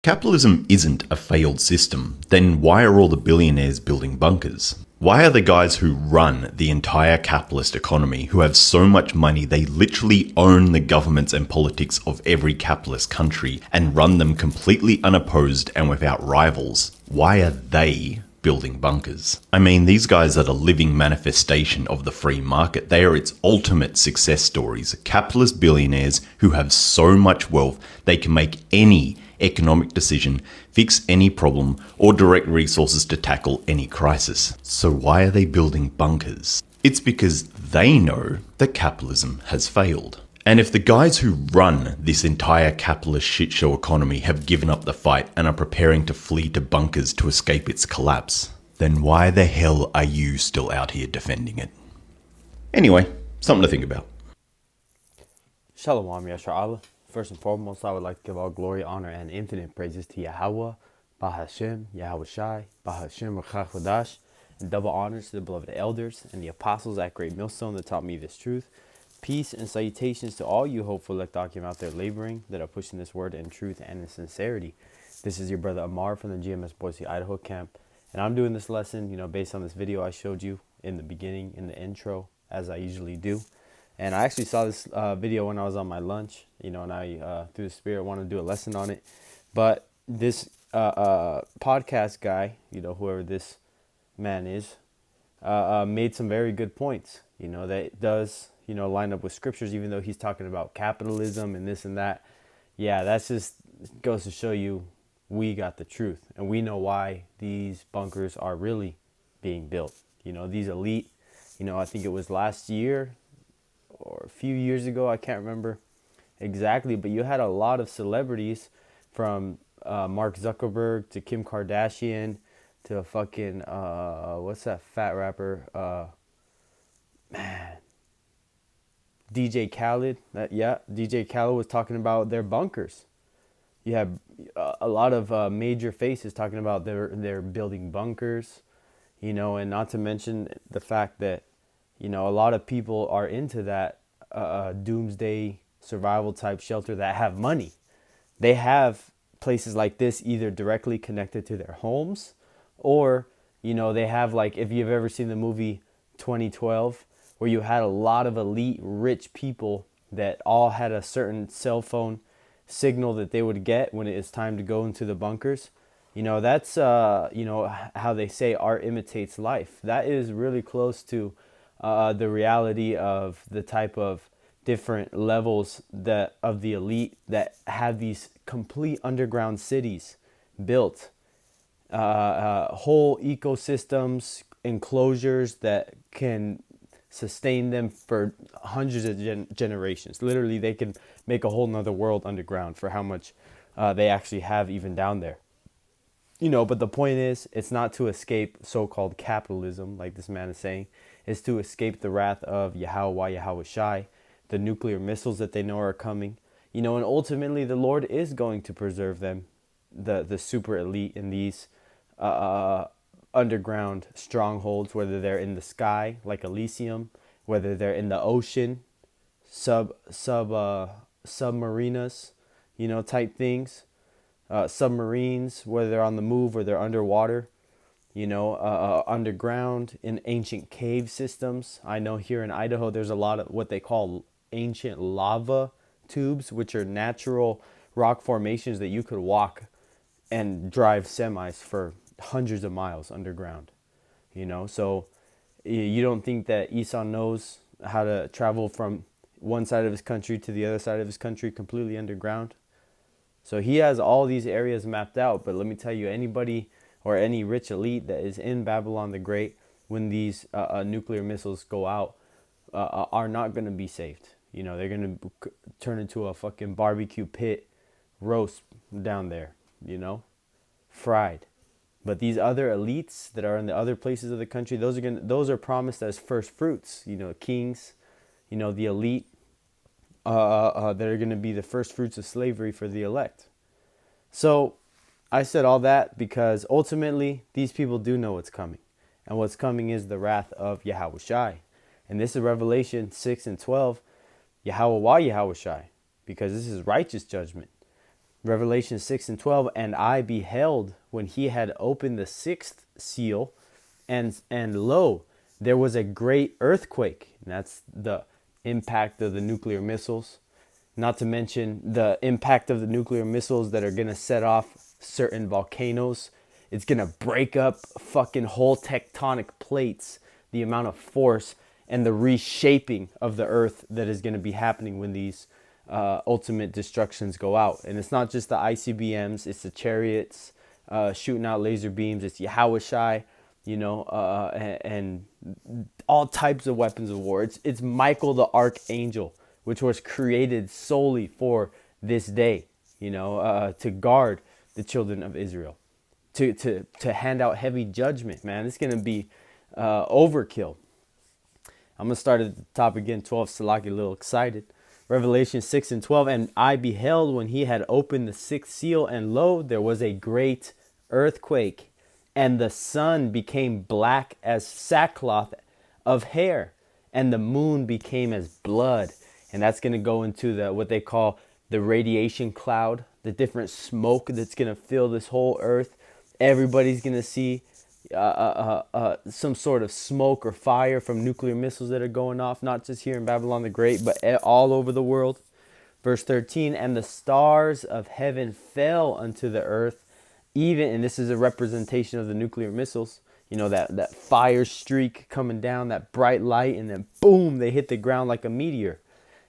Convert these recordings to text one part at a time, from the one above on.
Capitalism isn't a failed system, then why are all the billionaires building bunkers? Why are the guys who run the entire capitalist economy, who have so much money they literally own the governments and politics of every capitalist country and run them completely unopposed and without rivals, why are they building bunkers? I mean, these guys are the living manifestation of the free market. They are its ultimate success stories. Capitalist billionaires who have so much wealth they can make any economic decision, fix any problem, or direct resources to tackle any crisis. So why are they building bunkers? It's because they know that capitalism has failed. And if the guys who run this entire capitalist shitshow economy have given up the fight and are preparing to flee to bunkers to escape its collapse, then why the hell are you still out here defending it? Anyway, something to think about. Shalom, Yashar Allah. First and foremost, I would like to give all glory, honor, and infinite praises to Yahweh, Bahashem, Yahweh Shai, Bahashem, Rachach and double honors to the beloved elders and the apostles at Great Millstone that taught me this truth. Peace and salutations to all you hopeful elect Akim out there laboring that are pushing this word in truth and in sincerity. This is your brother Amar from the GMS Boise, Idaho camp, and I'm doing this lesson, based on this video I showed you in the beginning, in the intro, as I usually do. And I actually saw this video when I was on my lunch, and I, through the spirit, wanted to do a lesson on it. But this podcast guy, whoever this man is, made some very good points, that does, line up with scriptures, even though he's talking about capitalism and this and that. Yeah, that's just goes to show you we got the truth. And we know why these bunkers are really being built. These elite, I think it was last year, or a few years ago, I can't remember exactly, but you had a lot of celebrities from Mark Zuckerberg to Kim Kardashian to fucking, what's that fat rapper? DJ Khaled. DJ Khaled was talking about their bunkers. You have a lot of major faces talking about they're building bunkers, and not to mention the fact that a lot of people are into that doomsday survival type shelter that have money. They have places like this either directly connected to their homes or, they have, like, if you've ever seen the movie 2012, where you had a lot of elite rich people that all had a certain cell phone signal that they would get when it is time to go into the bunkers. That's, how they say art imitates life. That is really close to the reality of the type of different levels that of the elite that have these complete underground cities built, whole ecosystems, enclosures that can sustain them for hundreds of generations. Literally, they can make a whole nother world underground for how much they actually have even down there. But the point is, it's not to escape so-called capitalism, like this man is saying. It's to escape the wrath of Yahweh Shai, the nuclear missiles that they know are coming. And ultimately the Lord is going to preserve them, the super elite in these underground strongholds, whether they're in the sky, like Elysium, whether they're in the ocean, submarinas, type things, submarines, whether they're on the move or they're underwater. Underground in ancient cave systems. I know here in Idaho, there's a lot of what they call ancient lava tubes, which are natural rock formations that you could walk and drive semis for hundreds of miles underground. So you don't think that Esau knows how to travel from one side of his country to the other side of his country completely underground? So he has all these areas mapped out, but let me tell you, anybody or any rich elite that is in Babylon the Great, when these nuclear missiles go out, are not going to be saved. They're going to turn into a fucking barbecue pit roast down there, fried. But these other elites that are in the other places of the country, those are promised as first fruits. Kings, the elite that are going to be the first fruits of slavery for the elect. So I said all that because ultimately these people do know what's coming. And what's coming is the wrath of Yahweh Shai. And this is Revelation 6 and 12, Yahweh Shai, because this is righteous judgment. Revelation 6 and 12, and I beheld when he had opened the sixth seal, and lo, there was a great earthquake. And that's the impact of the nuclear missiles. Not to mention the impact of the nuclear missiles that are going to set off certain volcanoes. It's going to break up fucking whole tectonic plates. The amount of force and the reshaping of the earth that is going to be happening when these ultimate destructions go out. And it's not just the ICBMs, it's the chariots shooting out laser beams. It's Yahushai, and all types of weapons of war. It's Michael the Archangel, which was created solely for this day, to guard the children of Israel, to hand out heavy judgment, man. It's going to be overkill. I'm going to start at the top again, 12, Salaki, a little excited. Revelation 6 and 12, and I beheld when he had opened the sixth seal, and lo, there was a great earthquake, and the sun became black as sackcloth of hair, and the moon became as blood. And that's going to go into what they call the radiation cloud, the different smoke that's going to fill this whole earth. Everybody's going to see some sort of smoke or fire from nuclear missiles that are going off, not just here in Babylon the Great, but all over the world. Verse 13, and the stars of heaven fell unto the earth, and this is a representation of the nuclear missiles, that fire streak coming down, that bright light, and then boom, they hit the ground like a meteor.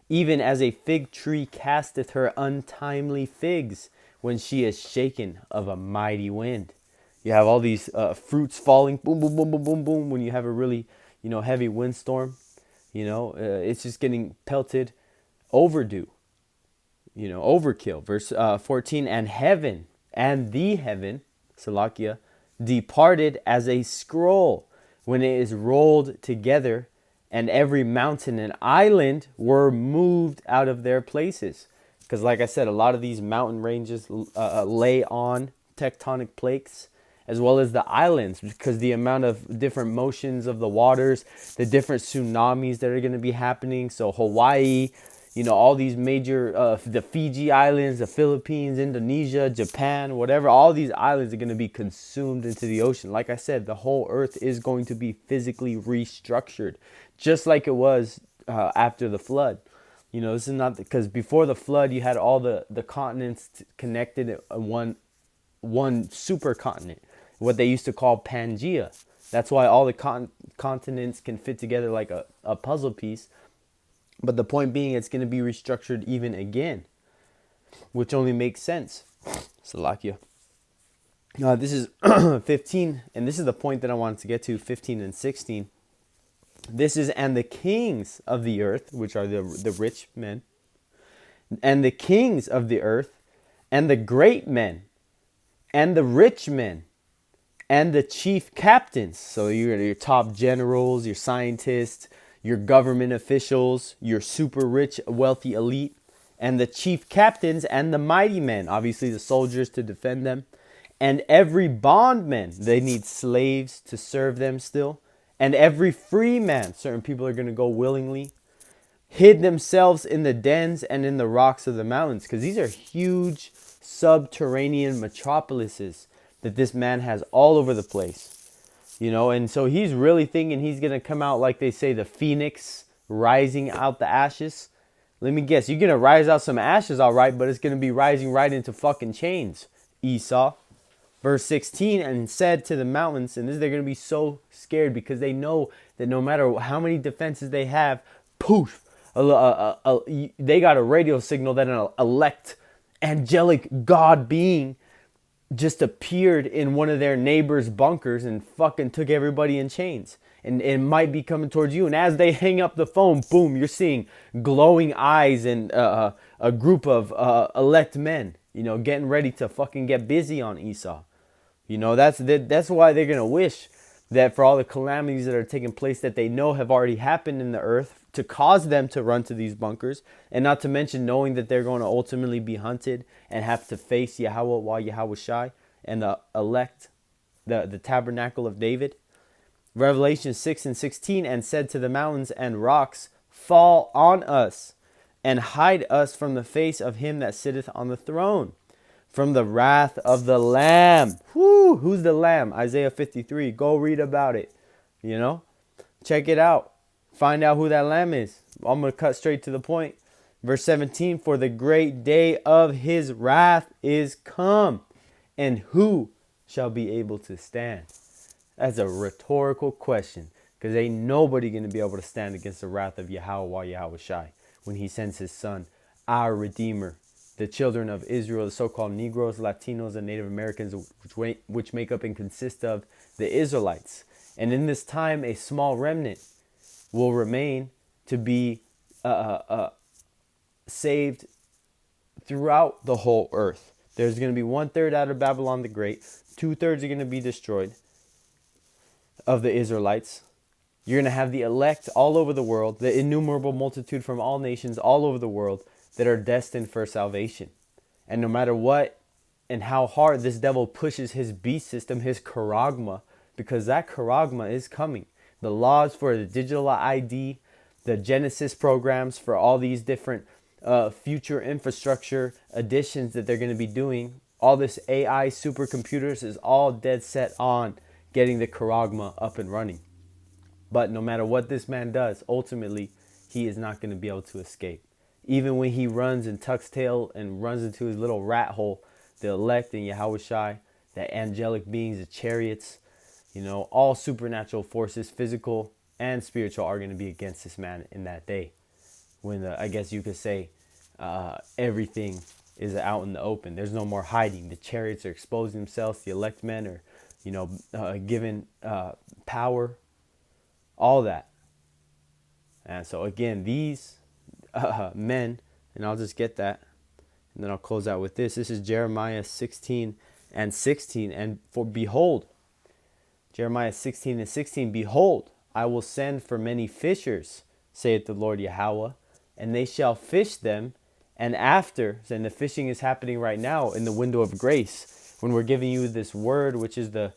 Even as a fig tree casteth her untimely figs when she is shaken of a mighty wind. You have all these fruits falling, boom, boom, boom, boom, boom, boom, when you have a really, heavy windstorm. It's just getting pelted, overdue, overkill. Verse 14, and heaven, and the heaven, Salakia, departed as a scroll when it is rolled together, and every mountain and island were moved out of their places. Because like I said, a lot of these mountain ranges lay on tectonic plates, as well as the islands, because the amount of different motions of the waters, the different tsunamis that are going to be happening. So Hawaii, all these major, the Fiji Islands, the Philippines, Indonesia, Japan, whatever, all these islands are going to be consumed into the ocean. Like I said, the whole earth is going to be physically restructured, just like it was after the flood. This is not because before the flood, you had all the continents connected in one supercontinent, what they used to call Pangea. That's why all the continents can fit together like a puzzle piece. But the point being, it's going to be restructured even again, which only makes sense. Salakia. This is 15, and this is the point that I wanted to get to, 15 and 16. This is, and the kings of the earth, which are the rich men, and the kings of the earth, and the great men, and the rich men, and the chief captains. So your top generals, your scientists, your government officials, your super rich, wealthy elite, and the chief captains and the mighty men, obviously the soldiers to defend them, and every bondman, they need slaves to serve them still, and every free man, certain people are going to go willingly, hid themselves in the dens and in the rocks of the mountains, because these are huge subterranean metropolises that this man has all over the place. And so he's really thinking he's going to come out, like they say, the phoenix rising out the ashes. Let me guess, you're going to rise out some ashes, all right, but it's going to be rising right into fucking chains, Esau. Verse 16, and said to the mountains, and they're going to be so scared because they know that no matter how many defenses they have, poof, they got a radio signal that an elect angelic God being just appeared in one of their neighbors' bunkers and fucking took everybody in chains. And it might be coming towards you. And as they hang up the phone, boom, you're seeing glowing eyes and a group of elect men, getting ready to fucking get busy on Esau. That's why they're going to wish that for all the calamities that are taking place that they know have already happened in the earth, to cause them to run to these bunkers, and not to mention knowing that they're going to ultimately be hunted and have to face Yahweh while Yahushai and the elect, the tabernacle of David. Revelation 6 and 16, and said to the mountains and rocks, fall on us, and hide us from the face of him that sitteth on the throne, from the wrath of the Lamb. Whoo, who's the Lamb? Isaiah 53. Go read about it. You know, check it out. Find out who that Lamb is. I'm going to cut straight to the point. Verse 17, for the great day of his wrath is come, and who shall be able to stand? That's a rhetorical question, because ain't nobody going to be able to stand against the wrath of Yahweh Yahushai when he sends his son, our Redeemer. The children of Israel, the so-called Negroes, Latinos, and Native Americans, which make up and consist of the Israelites. And in this time, a small remnant will remain to be saved throughout the whole earth. There's going to be 1/3 out of Babylon the Great. 2/3 are going to be destroyed of the Israelites. You're going to have the elect all over the world, the innumerable multitude from all nations all over the world that are destined for salvation. And no matter what and how hard this devil pushes his beast system, his charagma, because that charagma is coming. The laws for the digital ID, the Genesis programs for all these different future infrastructure additions that they're going to be doing, all this AI supercomputers is all dead set on getting the charagma up and running. But no matter what this man does, ultimately, he is not going to be able to escape. Even when he runs and tucks tail and runs into his little rat hole, the elect and Yahushai, the angelic beings, the chariots, you know, all supernatural forces, physical and spiritual, are going to be against this man in that day. When I guess you could say everything is out in the open. There's no more hiding. The chariots are exposing themselves. The elect men are, you know, given power, all that. And so again, these men, and I'll just get that, and then I'll close out with this. This is Jeremiah 16:16. And for behold, Jeremiah 16:16, behold, I will send for many fishers, saith the Lord Yahweh, and they shall fish them. And after, and the fishing is happening right now in the window of grace, when we're giving you this word, which is the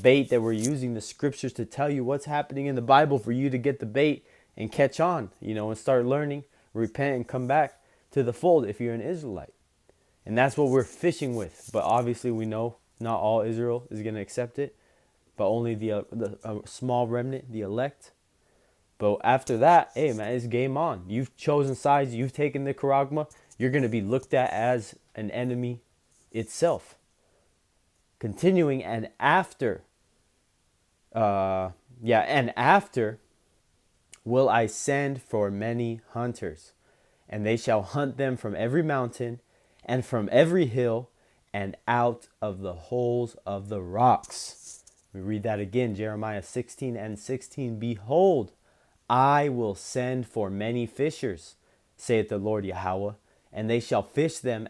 bait that we're using, the scriptures to tell you what's happening in the Bible for you to get the bait and catch on, you know, and start learning, repent, and come back to the fold if you're an Israelite. And that's what we're fishing with. But obviously we know not all Israel is going to accept it, but only the small remnant, the elect. But after that, hey man, it's game on. You've chosen sides. You've taken the charagma. You're going to be looked at as an enemy itself. Continuing, and after will I send for many hunters, and they shall hunt them from every mountain and from every hill and out of the holes of the rocks. We read that again, Jeremiah 16:16. Behold, I will send for many fishers, saith the Lord Yahweh, and they shall fish them,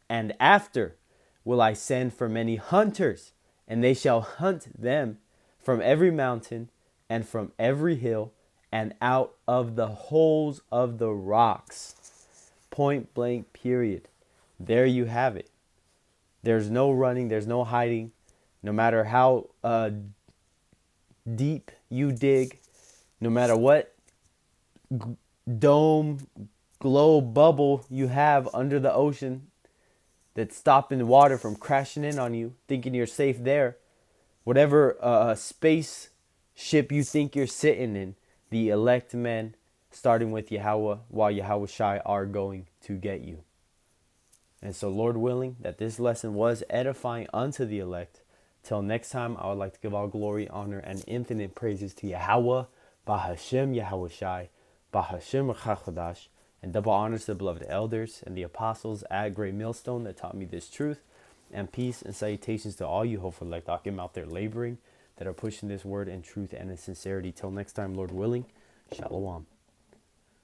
and after will I send for many hunters, and they shall hunt them from every mountain and from every hill and out of the holes of the rocks. Point blank, period. There you have it. There's no running, there's no hiding. No matter how deep you dig, no matter what dome, globe, bubble you have under the ocean that's stopping the water from crashing in on you, thinking you're safe there, whatever space ship you think you're sitting in, the elect men, starting with Yahweh, while Yahushai, are going to get you. And so, Lord willing, that this lesson was edifying unto the elect. Till next time, I would like to give all glory, honor, and infinite praises to Yahweh, Bahashem Yahushai, Bahashem Chachodash, and double honors to the beloved elders and the apostles at Great Millstone that taught me this truth. And peace and salutations to all you hopeful elect Akim out there laboring, that are pushing this word in truth and in sincerity. Till next time, Lord willing, Shalom.